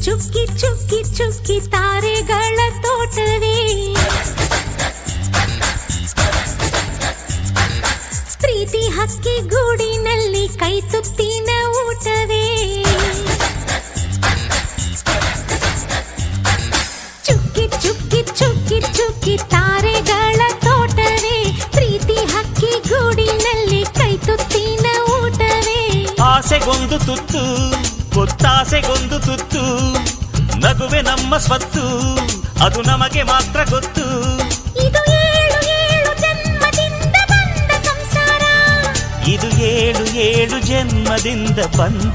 ಚುಕ್ಕಿ ಚುಕ್ಕಿ ಚುಕ್ಕಿ ತಾರೆಗಳ ತೋಟವೇ ಪ್ರೀತಿ ಹಕ್ಕಿ ಗೂಡಿನಲ್ಲಿ ಕೈ ತುತ್ತಿನ ಊಟವೇ ಚುಕ್ಕಿ ಚುಕ್ಕಿ ಚುಕ್ಕಿ ಚುಕ್ಕಿ ತಾರೆಗಳ ತೋಟವೇ ಪ್ರೀತಿ ಹಕ್ಕಿ ಗೂಡಿನಲ್ಲಿ ಕೈ ತುತ್ತಿನ ಊಟವೇ ಆಸೆಗೊಂದು ತುತ್ತು ಗೊತ್ತಾಸೆಗೊಂದು ತುತ್ತು ನಗುವೆ ನಮ್ಮ ಸ್ವತ್ತು ಅದು ನಮಗೆ ಮಾತ್ರ ಗೊತ್ತು ಇದು ಏಳು ಏಳು ಜನ್ಮದಿಂದ ಬಂದ ಸಂಸಾರ ಇದು ಏಳು ಏಳು ಜನ್ಮದಿಂದ ಬಂದ